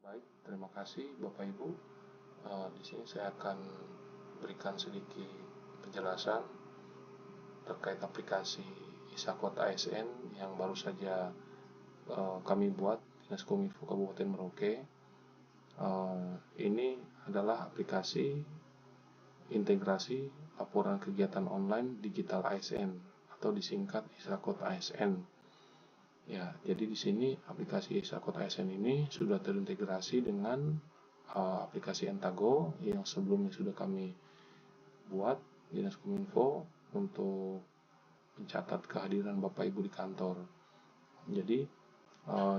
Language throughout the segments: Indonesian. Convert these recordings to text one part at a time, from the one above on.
Baik, terima kasih Bapak Ibu. Di sini saya akan berikan sedikit penjelasan terkait aplikasi Isakot ASN yang baru saja kami buat Dinas Kominfo Kabupaten Merauke. Ini adalah aplikasi integrasi laporan kegiatan online digital ASN atau disingkat Isakot ASN. Ya, jadi di sini aplikasi Isakot ASN ini sudah terintegrasi dengan aplikasi Entago yang sebelumnya sudah kami buat Dinas Kominfo untuk mencatat kehadiran Bapak Ibu di kantor. Jadi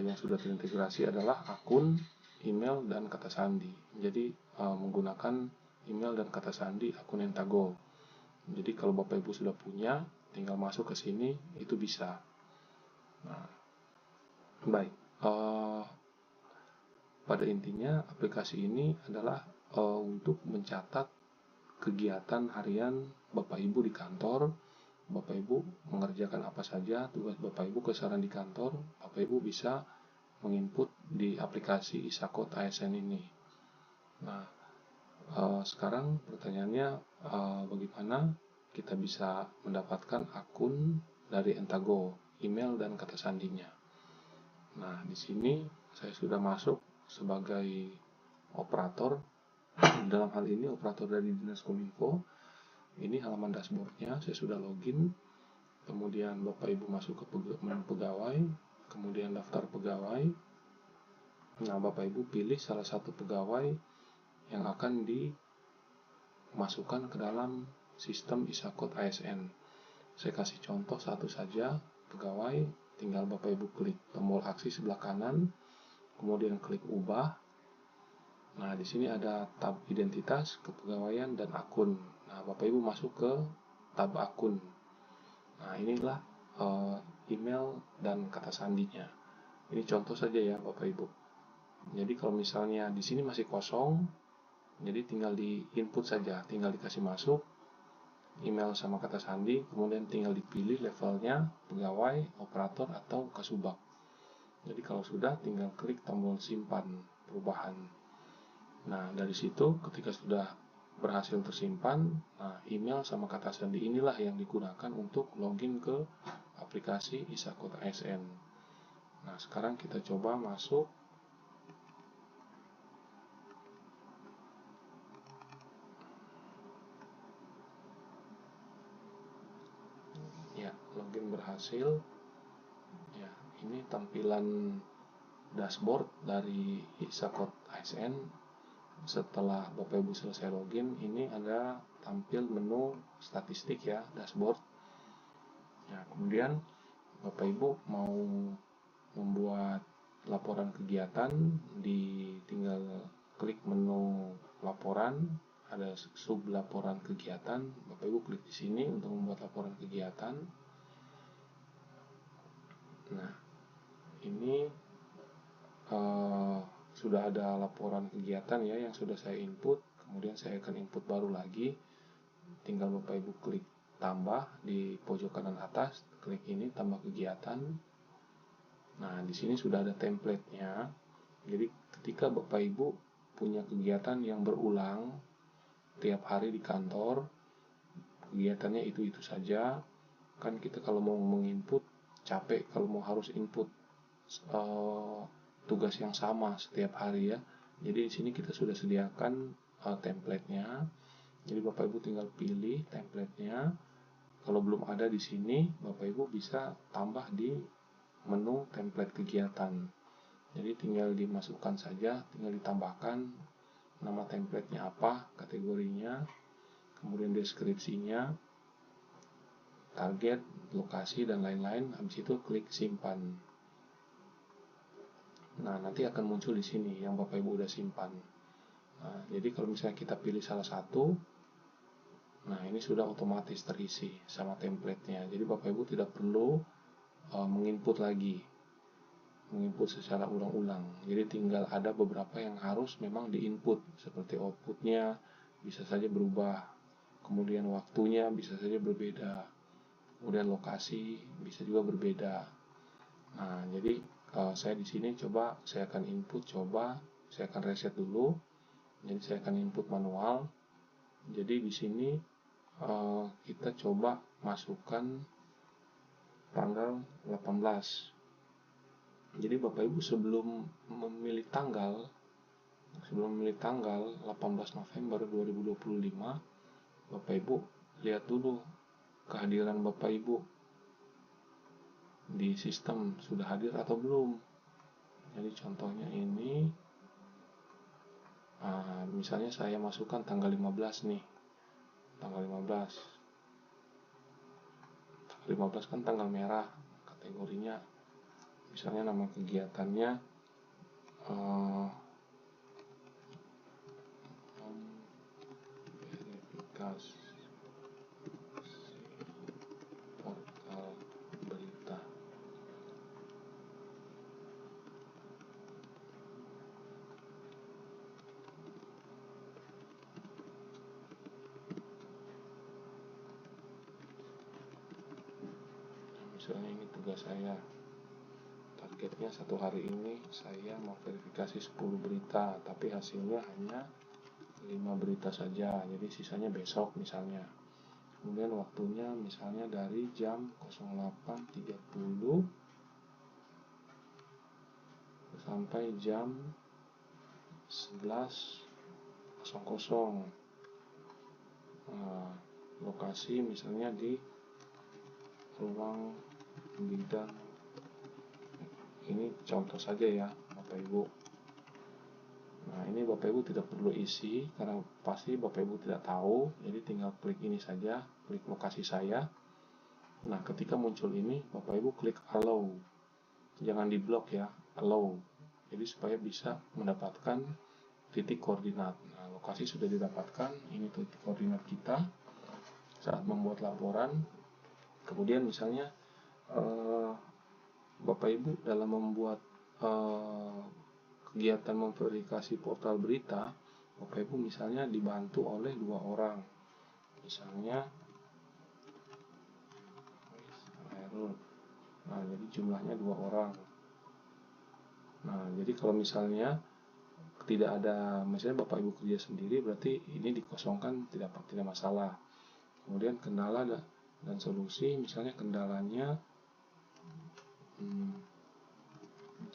yang sudah terintegrasi adalah akun, email, dan kata sandi. Jadi menggunakan email dan kata sandi akun Entago. Jadi kalau Bapak Ibu sudah punya, tinggal masuk ke sini, itu bisa. Nah, baik. Pada intinya aplikasi ini adalah untuk mencatat kegiatan harian Bapak Ibu di kantor. Bapak Ibu mengerjakan apa saja, tugas Bapak Ibu kesaran di kantor, Bapak Ibu bisa menginput di aplikasi Isakot ASN ini. Nah, sekarang pertanyaannya bagaimana kita bisa mendapatkan akun dari Entago, email dan kata sandinya. Nah, di sini saya sudah masuk sebagai operator. Dalam hal ini operator dari Dinas Kominfo. Ini halaman dashboardnya, saya sudah login. Kemudian Bapak Ibu masuk ke menu pegawai, kemudian daftar pegawai. Nah, Bapak Ibu pilih salah satu pegawai yang akan dimasukkan ke dalam sistem Isakot ASN. Saya kasih contoh satu saja, pegawai. Tinggal Bapak Ibu klik tombol aksi sebelah kanan, kemudian klik ubah. Nah, di sini ada tab identitas, kepegawaian, dan akun. Nah, Bapak Ibu masuk ke tab akun. Nah, inilah email dan kata sandinya. Ini contoh saja ya Bapak Ibu. Jadi kalau misalnya di sini masih kosong, jadi tinggal di input saja, tinggal dikasih masuk email sama kata sandi, kemudian tinggal dipilih levelnya, pegawai, operator, atau kasubag. Jadi kalau sudah, tinggal klik tombol simpan perubahan. Nah, dari situ ketika sudah berhasil tersimpan, nah email sama kata sandi inilah yang digunakan untuk login ke aplikasi Isakot ASN. Nah, sekarang kita coba masuk. Ya, login berhasil. Ya, ini tampilan dashboard dari Isakot ASN. Setelah Bapak Ibu selesai login, ini ada tampil menu statistik ya, dashboard. Ya, kemudian Bapak Ibu mau membuat laporan kegiatan, tinggal klik menu laporan, ada sub laporan kegiatan. Bapak Ibu klik di sini untuk membuat laporan kegiatan. Nah, ini sudah ada laporan kegiatan ya yang sudah saya input. Kemudian saya akan input baru lagi. Tinggal Bapak Ibu klik tambah di pojok kanan atas, klik ini tambah kegiatan. Nah, di sini sudah ada template-nya. Jadi ketika Bapak Ibu punya kegiatan yang berulang tiap hari di kantor, kegiatannya itu-itu saja. Kan kita kalau mau menginput capek kalau mau harus input tugas yang sama setiap hari ya. Jadi di sini kita sudah sediakan template-nya. Jadi Bapak Ibu tinggal pilih template-nya. Kalau belum ada di sini, Bapak Ibu bisa tambah di menu template kegiatan. Jadi tinggal dimasukkan saja, tinggal ditambahkan nama template-nya apa, kategorinya, kemudian deskripsinya, target, lokasi, dan lain-lain. Habis itu klik simpan. Nah, nanti akan muncul di sini yang Bapak Ibu udah simpan. Nah, jadi kalau misalnya kita pilih salah satu, nah ini sudah otomatis terisi sama template-nya. Jadi Bapak Ibu tidak perlu menginput lagi, menginput secara ulang-ulang. Jadi tinggal ada beberapa yang harus memang diinput, seperti outputnya bisa saja berubah, kemudian waktunya bisa saja berbeda, kemudian lokasi bisa juga berbeda. Nah, jadi saya di sini saya akan input coba saya akan reset dulu. Jadi saya akan input manual. Jadi di sini kita coba masukkan tanggal 18. Jadi Bapak Ibu sebelum memilih tanggal 18 November 2025, Bapak Ibu lihat dulu kehadiran Bapak Ibu di sistem sudah hadir atau belum. Jadi contohnya ini, misalnya saya masukkan tanggal 15 nih, tanggal 15 kan tanggal merah, kategorinya misalnya nama kegiatannya verifikasi portal berita. Misalnya ini tugas saya, targetnya satu hari ini saya mau verifikasi 10 berita, tapi hasilnya hanya 5 berita saja, jadi sisanya besok misalnya. Kemudian waktunya misalnya dari jam 08.30 sampai jam 11.00. Lokasi misalnya di ruang bidang, ini contoh saja ya Bapak Ibu. Nah ini Bapak Ibu tidak perlu isi karena pasti Bapak Ibu tidak tahu, jadi tinggal klik ini saja, klik lokasi saya. Nah ketika muncul ini Bapak Ibu klik allow, jangan di blok ya, allow, jadi supaya bisa mendapatkan titik koordinat. Nah lokasi sudah didapatkan, ini titik koordinat kita saat membuat laporan. Kemudian misalnya Bapak Ibu dalam membuat kegiatan memverifikasi portal berita, Bapak Ibu misalnya dibantu oleh 2 orang, misalnya nah jadi jumlahnya 2 orang. Nah jadi kalau misalnya tidak ada, misalnya Bapak Ibu kerja sendiri, berarti ini dikosongkan, tidak masalah. Kemudian kendala dan solusi, misalnya kendalanya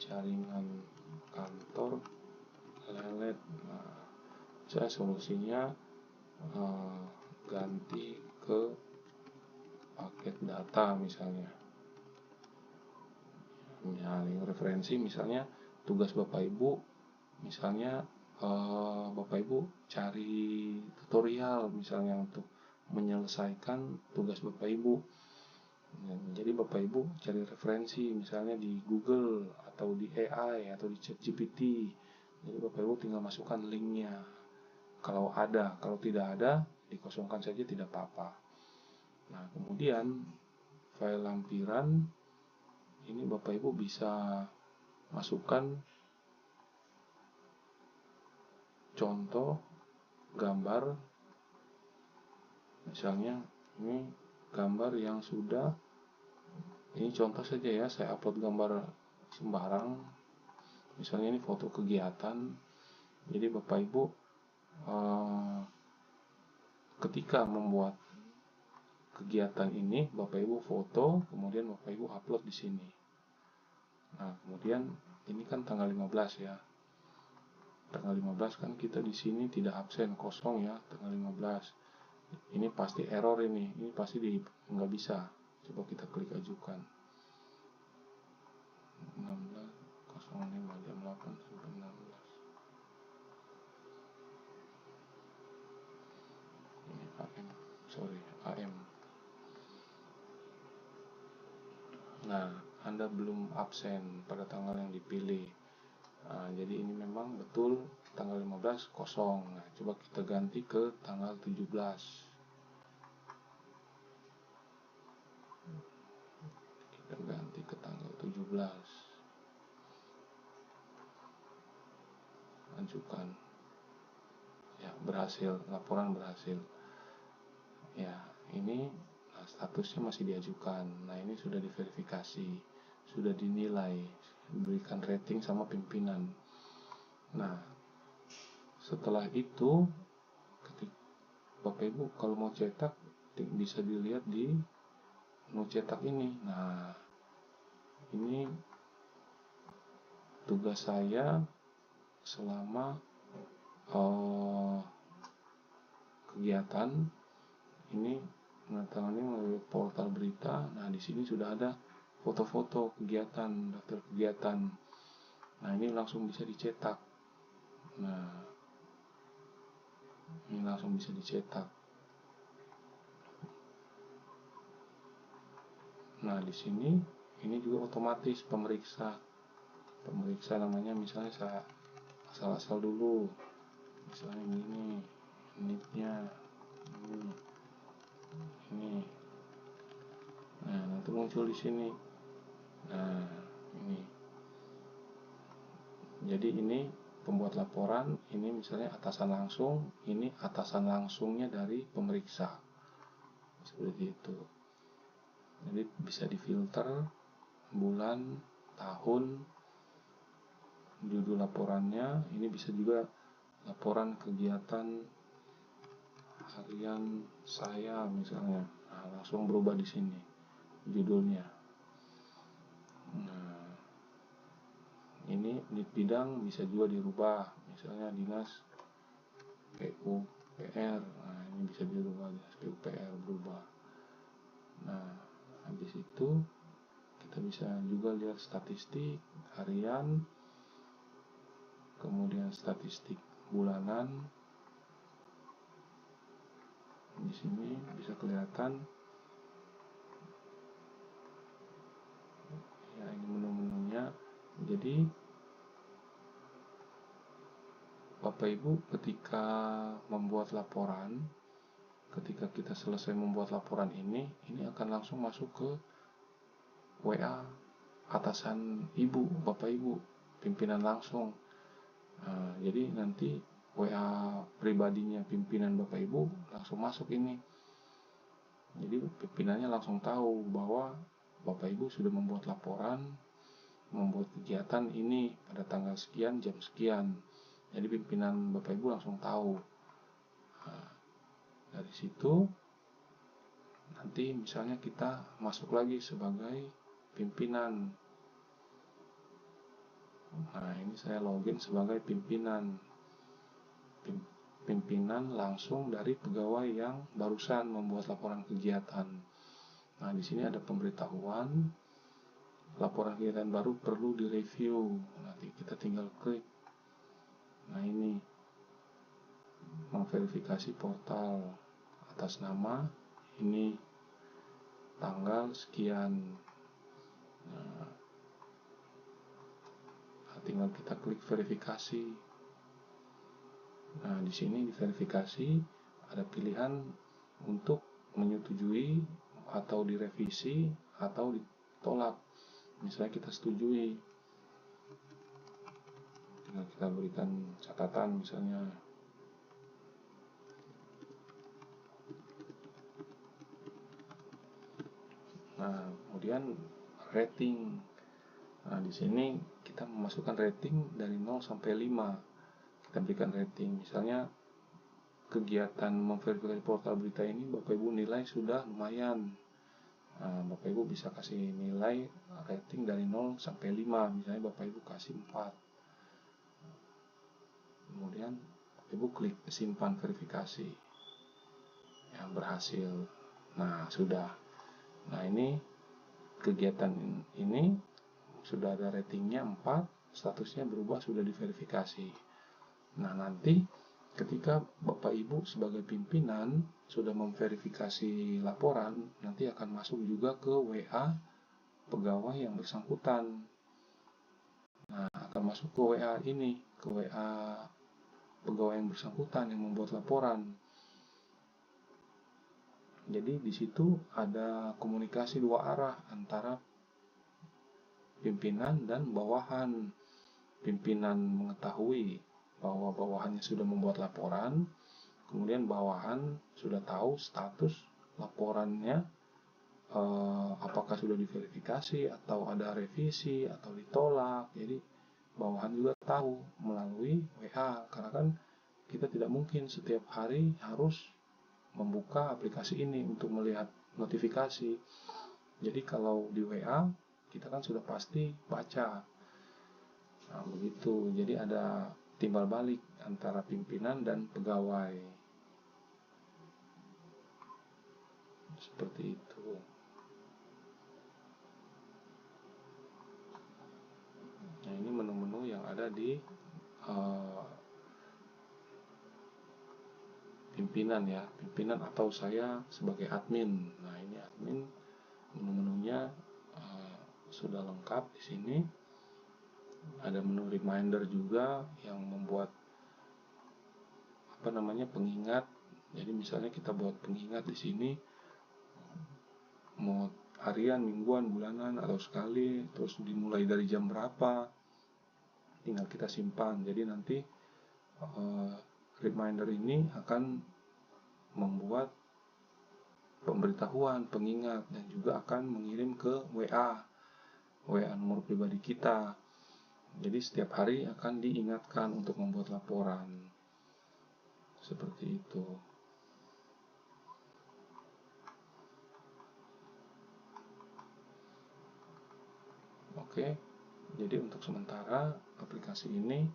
jaringan kantor lelet. Nah, saya solusinya ganti ke paket data misalnya. Referensi misalnya tugas Bapak Ibu, misalnya Bapak Ibu cari tutorial misalnya untuk menyelesaikan tugas Bapak Ibu. Jadi Bapak Ibu cari referensi misalnya di Google atau di AI atau di ChatGPT. Jadi Bapak Ibu tinggal masukkan linknya. Kalau ada, kalau tidak ada, dikosongkan saja tidak apa-apa. Nah kemudian file lampiran ini Bapak Ibu bisa masukkan contoh gambar, misalnya ini gambar yang sudah, ini contoh saja ya, saya upload gambar sembarang, misalnya ini foto kegiatan. Jadi Bapak Ibu ketika membuat kegiatan ini Bapak Ibu foto, kemudian Bapak Ibu upload di sini. Nah kemudian ini kan tanggal 15 ya, tanggal 15 kan kita di sini tidak absen, kosong ya tanggal 15. Ini pasti error, ini pasti nggak bisa. Coba kita klik ajukan. 16.05 jam 8 sampai 16. Ini AM. Nah, Anda belum absen pada tanggal yang dipilih. Nah, jadi ini memang betul tanggal 15 kosong. Nah, coba kita ganti ke tanggal 17. Kita ganti ke tanggal 17. Ajukan. Ya, berhasil, laporan berhasil. Ya, ini statusnya masih diajukan. Nah, ini sudah diverifikasi, sudah dinilai, diberikan rating sama pimpinan. Nah, setelah itu ketika Bapak Ibu kalau mau cetak bisa dilihat di menu cetak ini. Nah, ini tugas saya selama kegiatan ini menandatangani melalui portal berita. Nah, di sini sudah ada foto-foto kegiatan, daftar kegiatan. Nah, ini langsung bisa dicetak. Nah, ini langsung bisa dicetak. Nah, di sini ini juga otomatis pemeriksa namanya, misalnya saya asal-asal dulu, misalnya ini unitnya ini. Nah, nanti muncul di sini. Nah, ini. Jadi ini pembuat laporan, ini misalnya atasan langsung, ini atasan langsungnya dari pemeriksa. Seperti itu. Jadi bisa difilter bulan, tahun, judul laporannya. Ini bisa juga laporan kegiatan harian saya misalnya. Nah, langsung berubah di sini judulnya. Nah, ini unit bidang bisa juga dirubah, misalnya dinas PUPR. Nah, ini bisa dirubah, dinas PUPR berubah. Nah, habis itu kita bisa juga lihat statistik harian, kemudian statistik bulanan. Di sini bisa kelihatan ya, ini menu-menunya. Jadi Bapak Ibu ketika membuat laporan, ketika kita selesai membuat laporan ini akan langsung masuk ke WA atasan Ibu, Bapak Ibu, pimpinan langsung. Nah, jadi nanti WA pribadinya pimpinan Bapak Ibu langsung masuk ini. Jadi pimpinannya langsung tahu bahwa Bapak Ibu sudah membuat laporan, membuat kegiatan ini pada tanggal sekian, jam sekian. Jadi pimpinan Bapak Ibu langsung tahu. Nah, dari situ nanti misalnya kita masuk lagi sebagai pimpinan. Nah, ini saya login sebagai pimpinan. Pimpinan langsung dari pegawai yang barusan membuat laporan kegiatan. Nah, di sini ada pemberitahuan laporan kegiatan baru perlu direview. Nanti kita tinggal klik. Nah, ini memverifikasi portal atas nama ini tanggal sekian. Nah, tinggal kita klik verifikasi. Nah, di sini di verifikasi ada pilihan untuk menyetujui atau direvisi atau ditolak. Misalnya kita setujui, tinggal kita berikan catatan misalnya. Nah, kemudian rating. Nah, di sini kita memasukkan rating dari 0 sampai 5. Kita berikan rating. Misalnya kegiatan memverifikasi portal berita ini Bapak Ibu nilai sudah lumayan. Nah, Bapak Ibu bisa kasih nilai rating dari 0 sampai 5. Misalnya Bapak Ibu kasih 4. Kemudian Bapak Ibu klik simpan verifikasi. Yang berhasil. Nah, sudah. Nah, ini kegiatan ini sudah ada ratingnya 4, statusnya berubah, sudah diverifikasi. Nah, nanti ketika Bapak Ibu sebagai pimpinan sudah memverifikasi laporan, nanti akan masuk juga ke WA pegawai yang bersangkutan. Nah, akan masuk ke WA ini, ke WA pegawai yang bersangkutan yang membuat laporan. Jadi di situ ada komunikasi dua arah antara pimpinan dan bawahan. Pimpinan mengetahui bahwa bawahannya sudah membuat laporan, kemudian bawahan sudah tahu status laporannya, apakah sudah diverifikasi atau ada revisi atau ditolak. Jadi bawahan juga tahu melalui WA, karena kan kita tidak mungkin setiap hari harus membuka aplikasi ini untuk melihat notifikasi. Jadi kalau di WA kita kan sudah pasti baca. Nah, begitu. Jadi ada timbal balik antara pimpinan dan pegawai. Seperti itu. Nah, ini menu-menu yang ada di pimpinan ya, pimpinan atau saya sebagai admin. Nah, ini admin, menu-menunya sudah lengkap di sini. Ada menu reminder juga yang membuat pengingat. Jadi misalnya kita buat pengingat di sini, mau harian, mingguan, bulanan, atau sekali, terus dimulai dari jam berapa, tinggal kita simpan. Jadi nanti reminder ini akan membuat pemberitahuan, pengingat, dan juga akan mengirim ke WA nomor pribadi kita. Jadi setiap hari akan diingatkan untuk membuat laporan. Seperti itu. Oke, jadi untuk sementara aplikasi ini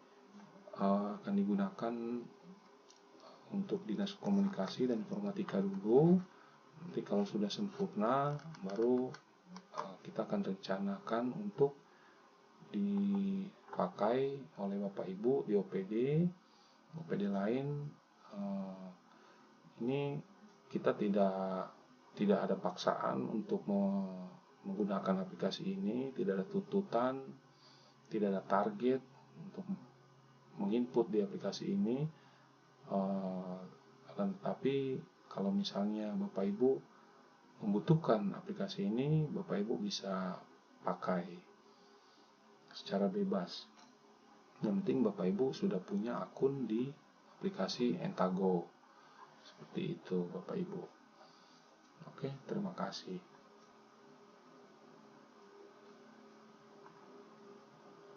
akan digunakan untuk Dinas Komunikasi dan Informatika dulu. Nanti kalau sudah sempurna, baru kita akan rencanakan untuk dipakai oleh Bapak Ibu di OPD lain. Ini kita tidak ada paksaan untuk menggunakan aplikasi ini, tidak ada tuntutan, tidak ada target untuk menginput di aplikasi ini. Akan tetapi kalau misalnya Bapak Ibu membutuhkan aplikasi ini, Bapak Ibu bisa pakai secara bebas. Yang penting Bapak Ibu sudah punya akun di aplikasi Entago. Seperti itu Bapak Ibu. Oke, terima kasih.